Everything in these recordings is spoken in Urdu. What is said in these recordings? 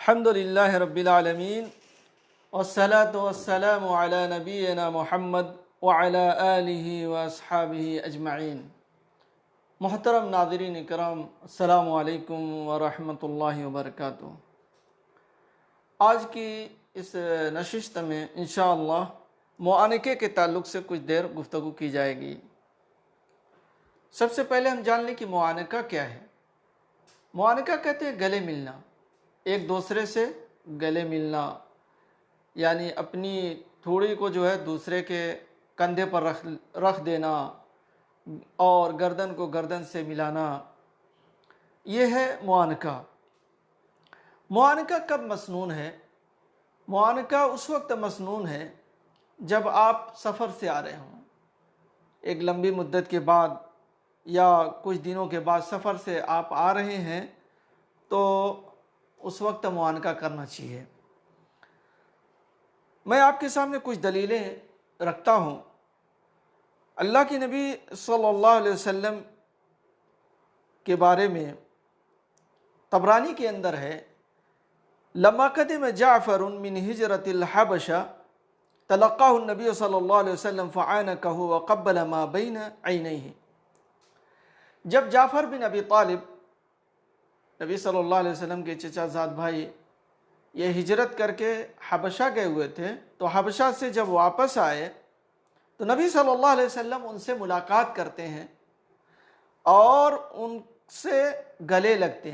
الحمد للہ رب العالمین والصلاة والسلام علی نبینا محمد وعلی آلہ واصحابہ اجمعین۔ محترم ناظرین کرام، السلام علیکم ورحمۃ اللہ وبرکاتہ۔ آج کی اس نشست میں انشاءاللہ معانقے کے تعلق سے کچھ دیر گفتگو کی جائے گی۔ سب سے پہلے ہم جان لیں کہ معانقہ کیا ہے۔ معانقہ کہتے ہیں گلے ملنا، ایک دوسرے سے گلے ملنا، یعنی اپنی تھوڑی کو جو ہے دوسرے کے کندھے پر رکھ دینا اور گردن کو گردن سے ملانا، یہ ہے معانقہ۔ معانقہ کب مسنون ہے؟ معانقہ اس وقت مسنون ہے جب آپ سفر سے آ رہے ہوں، ایک لمبی مدت کے بعد یا کچھ دنوں کے بعد سفر سے آپ آ رہے ہیں تو اس وقت معانقہ کرنا چاہیے۔ میں آپ کے سامنے کچھ دلیلیں رکھتا ہوں۔ اللہ کے نبی صلی اللہ علیہ وسلم کے بارے میں طبرانی کے اندر ہے، لما قدم جعفر من ہجرت الحبشہ تلقاہ النبی صلی اللہ علیہ وسلم فعانقہ وقبل ما بین عینیہ۔ جب جعفر بن ابی طالب نبی صلی اللہ علیہ وسلم کے چچا زاد بھائی یہ ہجرت کر کے حبشہ گئے ہوئے تھے، تو حبشہ سے جب واپس آئے تو نبی صلی اللہ علیہ وسلم ان سے ملاقات کرتے ہیں اور ان سے گلے لگتے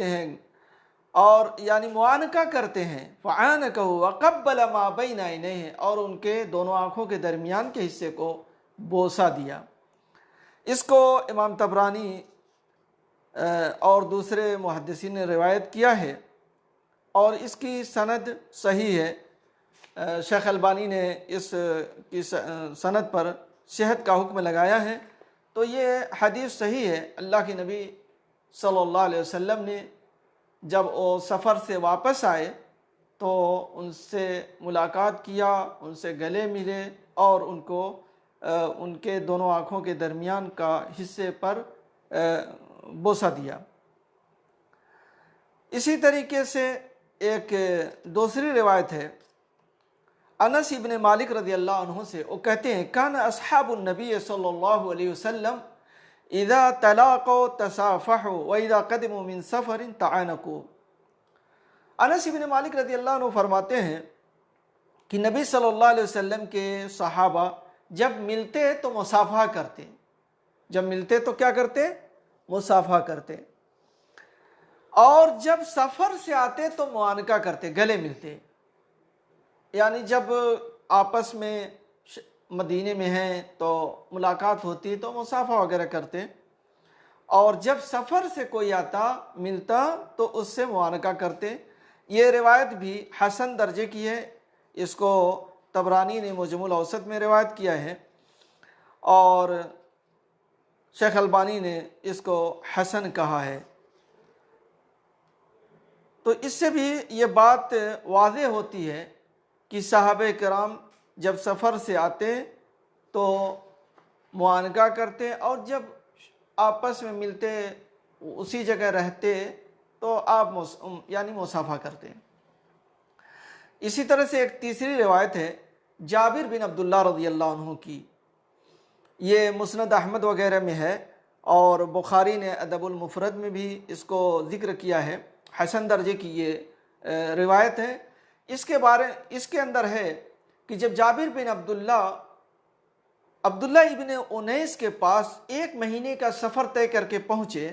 ہیں، اور یعنی معانقہ کرتے ہیں۔ فعانقہ وقبل ما بین عینیہ، اور ان کے دونوں آنکھوں کے درمیان کے حصے کو بوسہ دیا۔ اس کو امام طبرانی اور دوسرے محدثین نے روایت کیا ہے اور اس کی سند صحیح ہے۔ شیخ البانی نے اس کی سند پر صحت کا حکم لگایا ہے، تو یہ حدیث صحیح ہے۔ اللہ کے نبی صلی اللہ علیہ وسلم نے جب وہ سفر سے واپس آئے تو ان سے ملاقات کیا، ان سے گلے ملے اور ان کو ان کے دونوں آنکھوں کے درمیان کا حصے پر بوسہ دیا۔ اسی طریقے سے ایک دوسری روایت ہے انس ابن مالک رضی اللہ عنہ سے، وہ کہتے ہیں کان اصحاب النبی صلی اللہ علیہ وسلم اذا تلاقوا تصافحوا واذا قدموا من سفر تعانقوا۔ انس ابن مالک رضی اللہ عنہ فرماتے ہیں کہ نبی صلی اللہ علیہ وسلم کے صحابہ جب ملتے تو مصافحہ کرتے، جب ملتے تو کیا کرتے؟ مصافحہ کرتے، اور جب سفر سے آتے تو معانقہ کرتے، گلے ملتے۔ یعنی جب آپس میں مدینے میں ہیں تو ملاقات ہوتی تو مصافحہ وغیرہ کرتے، اور جب سفر سے کوئی آتا ملتا تو اس سے معانقہ کرتے۔ یہ روایت بھی حسن درجے کی ہے، اس کو طبرانی نے معجم الاوسط میں روایت کیا ہے اور شیخ البانی نے اس کو حسن کہا ہے۔ تو اس سے بھی یہ بات واضح ہوتی ہے کہ صحابہ کرام جب سفر سے آتے تو معانقہ کرتے، اور جب آپس میں ملتے اسی جگہ رہتے تو آپ یعنی مصافحہ کرتے۔ اسی طرح سے ایک تیسری روایت ہے جابر بن عبداللہ رضی اللہ عنہ کی، یہ مسند احمد وغیرہ میں ہے اور بخاری نے ادب المفرد میں بھی اس کو ذکر کیا ہے، حسن درجے کی یہ روایت ہے۔ اس کے اندر ہے کہ جب جابر بن عبداللہ ابن انیس کے پاس 1 مہینے کا سفر طے کر کے پہنچے،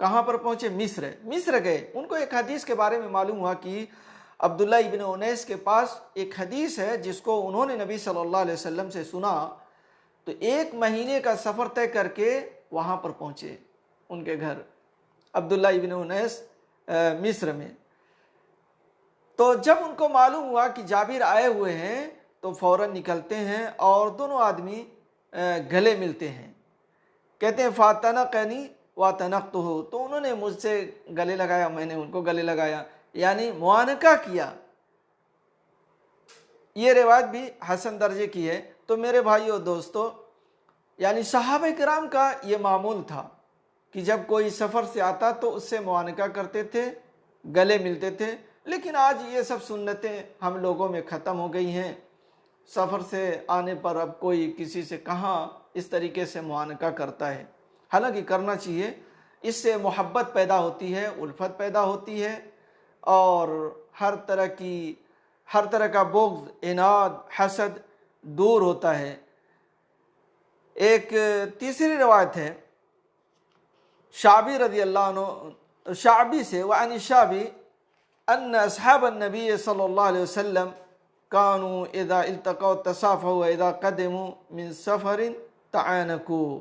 کہاں پر پہنچے؟ مصر گئے۔ ان کو ایک حدیث کے بارے میں معلوم ہوا کہ عبداللہ ابن انیس کے پاس ایک حدیث ہے جس کو انہوں نے نبی صلی اللہ علیہ وسلم سے سنا، تو 1 مہینے کا سفر طے کر کے وہاں پر پہنچے ان کے گھر، عبداللہ ابن انیس مصر میں۔ تو جب ان کو معلوم ہوا کہ جابر آئے ہوئے ہیں تو فوراً نکلتے ہیں اور دونوں آدمی گلے ملتے ہیں۔ کہتے ہیں فاتنقنی واتنقتہ، تو انہوں نے مجھ سے گلے لگایا، میں نے ان کو گلے لگایا، یعنی معانقہ کیا۔ یہ روایت بھی حسن درجے کی ہے۔ تو میرے بھائیو دوستو، یعنی صحابہ کرام کا یہ معمول تھا کہ جب کوئی سفر سے آتا تو اس سے معانقہ کرتے تھے، گلے ملتے تھے، لیکن آج یہ سب سنتیں ہم لوگوں میں ختم ہو گئی ہیں۔ سفر سے آنے پر اب کوئی کسی سے کہاں اس طریقے سے معانقہ کرتا ہے، حالانکہ کرنا چاہیے۔ اس سے محبت پیدا ہوتی ہے، الفت پیدا ہوتی ہے، اور ہر طرح کا بغض، عناد، حسد دور ہوتا ہے۔ ایک تیسری روایت ہے شعبی رضی اللہ عنہ، شعبی سے، وعن الشعبی ان اصحاب النبی صلی اللہ علیہ وسلم كانوا اذا التقوا تصافحوا واذا قدموا من سفر تعانقوا۔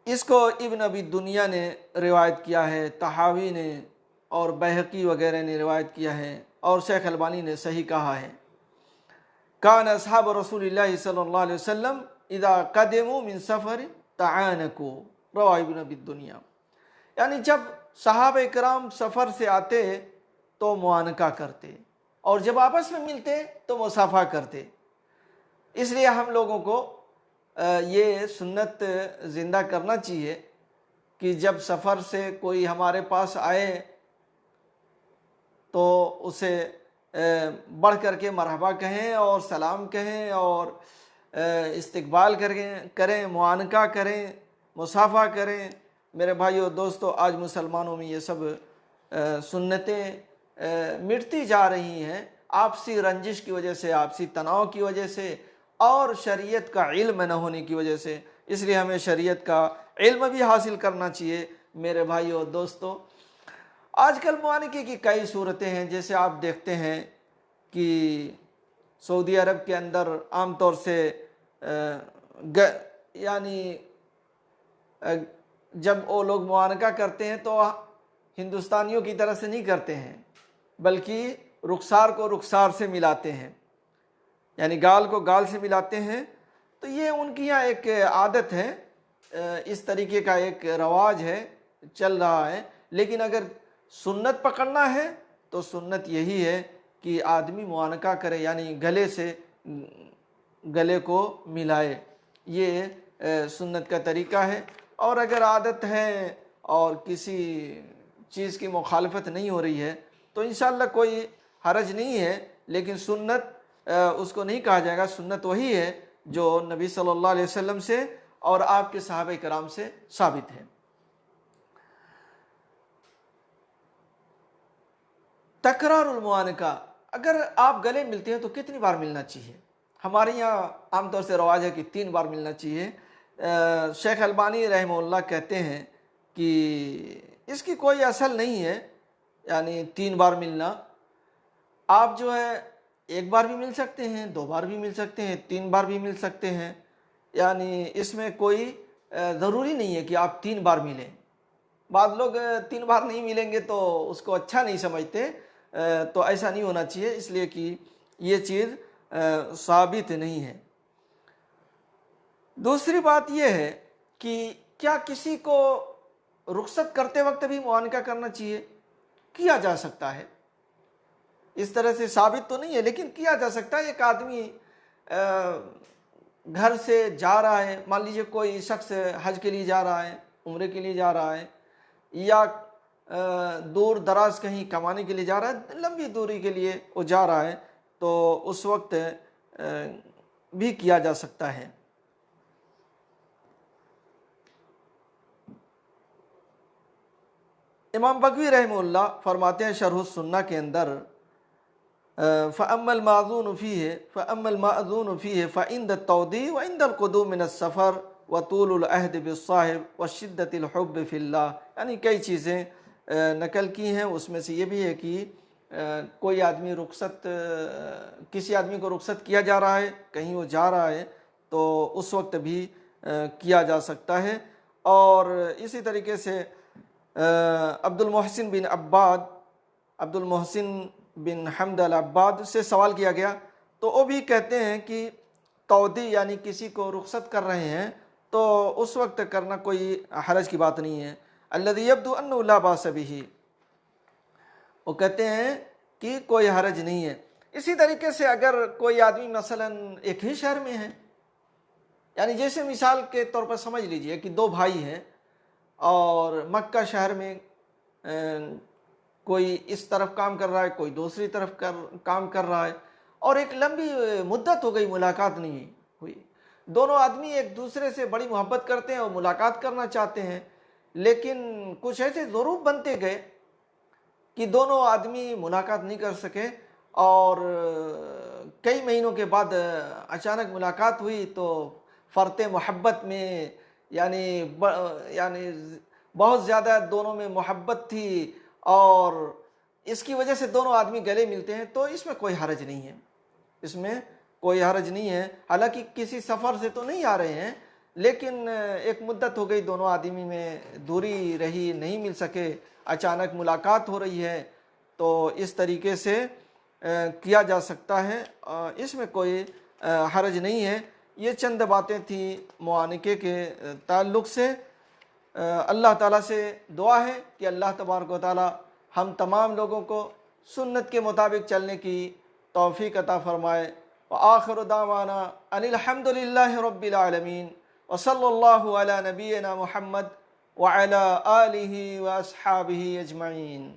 اس کو ابن ابی دنیا نے روایت کیا ہے، طحاوی نے اور بیہقی وغیرہ نے روایت کیا ہے، اور شیخ البانی نے صحیح کہا ہے۔ کان اصحاب رسول اللہ صلی اللہ علیہ وسلم اذا قدموا من سفر تعانقوا، رواه ابن ابی دنیا۔ یعنی جب صحابہ کرام سفر سے آتے تو معانقہ کرتے، اور جب آپس میں ملتے تو مصافحہ کرتے۔ اس لیے ہم لوگوں کو یہ سنت زندہ کرنا چاہیے کہ جب سفر سے کوئی ہمارے پاس آئے تو اسے بڑھ کر کے مرحبا کہیں اور سلام کہیں اور استقبال کریں، معانقہ کریں، مصافحہ کریں۔ میرے بھائیو دوستو، آج مسلمانوں میں یہ سب سنتیں مٹتی جا رہی ہیں، آپسی رنجش کی وجہ سے، آپسی تناؤ کی وجہ سے، اور شریعت کا علم نہ ہونے کی وجہ سے۔ اس لیے ہمیں شریعت کا علم بھی حاصل کرنا چاہیے میرے بھائیو دوستو۔ آج کل معانقے کی کئی صورتیں ہیں، جیسے آپ دیکھتے ہیں کہ سعودی عرب کے اندر عام طور سے یعنی جب وہ لوگ معانقہ کرتے ہیں تو ہندوستانیوں کی طرح سے نہیں کرتے ہیں، بلکہ رخسار کو رخسار سے ملاتے ہیں، یعنی گال کو گال سے ملاتے ہیں۔ تو یہ ان کی یہاں ایک عادت ہے، اس طریقے کا ایک رواج ہے، چل رہا ہے۔ لیکن اگر سنت پکڑنا ہے تو سنت یہی ہے کہ آدمی معانقہ کرے، یعنی گلے سے گلے کو ملائے، یہ سنت کا طریقہ ہے۔ اور اگر عادت ہے اور کسی چیز کی مخالفت نہیں ہو رہی ہے تو انشاءاللہ کوئی حرج نہیں ہے، لیکن سنت اس کو نہیں کہا جائے گا۔ سنت وہی ہے جو نبی صلی اللہ علیہ وسلم سے اور آپ کے صحابہ کرام سے ثابت ہے۔ تکرار المعانقہ، اگر آپ گلے ملتے ہیں تو کتنی بار ملنا چاہیے؟ ہمارے یہاں عام طور سے رواج ہے کہ 3 بار ملنا چاہیے۔ شیخ البانی رحمہ اللہ کہتے ہیں کہ اس کی کوئی اصل نہیں ہے، یعنی 3 بار ملنا۔ آپ جو ہے 1 بار بھی مل سکتے ہیں، 2 بار بھی مل سکتے ہیں، 3 بار بھی مل سکتے ہیں، یعنی اس میں کوئی ضروری نہیں ہے کہ آپ 3 بار ملیں۔ بعض لوگ 3 بار نہیں ملیں گے تو اس کو اچھا نہیں سمجھتے، تو ایسا نہیں ہونا چاہیے، اس لیے کہ یہ چیز ثابت نہیں ہے۔ دوسری بات یہ ہے کہ کیا کسی کو رخصت کرتے وقت بھی معانقہ کرنا چاہیے؟ کیا جا سکتا ہے، اس طرح سے ثابت تو نہیں ہے لیکن کیا جا سکتا ہے۔ ایک آدمی گھر سے جا رہا ہے، مان لیجئے کوئی شخص حج کے لیے جا رہا ہے، عمرے کے لیے جا رہا ہے، یا دور دراز کہیں کمانے کے لیے جا رہا ہے، لمبی دوری کے لیے وہ جا رہا ہے، تو اس وقت بھی کیا جا سکتا ہے۔ امام بغوی رحمہ اللہ فرماتے ہیں شرح السنہ کے اندر، فَأَمَّا الْمَأْذُونُ فِيهِ فَعِنْدَ التَّوْدِيعِ وَعِنْدَ الْقُدُومِ مِنَ السَّفَرِ وَطُولُ الْعَهْدِ بِالصَّاحِبِ وَشِدَّةِ الْحُبِّ فِي اللَّهِ، یعنی کئی چیزیں نقل کی ہیں، اس میں سے یہ بھی ہے کہ کوئی آدمی کسی آدمی کو رخصت کیا جا رہا ہے، کہیں وہ جا رہا ہے، تو اس وقت بھی کیا جا سکتا ہے۔ اور اسی طریقے سے عبد المحسن بن حمد العباد سے سوال کیا گیا، تو وہ بھی کہتے ہیں کہ تودی یعنی کسی کو رخصت کر رہے ہیں تو اس وقت کرنا کوئی حرج کی بات نہیں ہے۔ الذی یبدو انہ لا باس بہ، وہ کہتے ہیں کہ کوئی حرج نہیں ہے۔ اسی طریقے سے اگر کوئی آدمی مثلا ایک ہی شہر میں ہے، یعنی جیسے مثال کے طور پر سمجھ لیجئے کہ دو بھائی ہیں اور مکہ شہر میں کوئی اس طرف کام کر رہا ہے، کوئی دوسری طرف کام کر رہا ہے، اور ایک لمبی مدت ہو گئی ملاقات نہیں ہوئی۔ دونوں آدمی ایک دوسرے سے بڑی محبت کرتے ہیں اور ملاقات کرنا چاہتے ہیں، لیکن کچھ ایسے ظروف بنتے گئے کہ دونوں آدمی ملاقات نہیں کر سکے، اور کئی مہینوں کے بعد اچانک ملاقات ہوئی تو فرط محبت میں یعنی بہت زیادہ دونوں میں محبت تھی، اور اس کی وجہ سے دونوں آدمی گلے ملتے ہیں، تو اس میں کوئی حرج نہیں ہے، اس میں کوئی حرج نہیں ہے۔ حالانکہ کسی سفر سے تو نہیں آ رہے ہیں، لیکن ایک مدت ہو گئی دونوں آدمی میں دوری رہی، نہیں مل سکے، اچانک ملاقات ہو رہی ہے، تو اس طریقے سے کیا جا سکتا ہے، اس میں کوئی حرج نہیں ہے۔ یہ چند باتیں تھیں معانقے کے تعلق سے۔ اللہ تعالیٰ سے دعا ہے کہ اللہ تبارک و تعالیٰ ہم تمام لوگوں کو سنت کے مطابق چلنے کی توفیق عطا فرمائے۔ وآخر دعوانا ان الحمد للہ رب العالمین، وصلی اللہ علی نبینا محمد وعلی آلہ واصحابہ اجمعین۔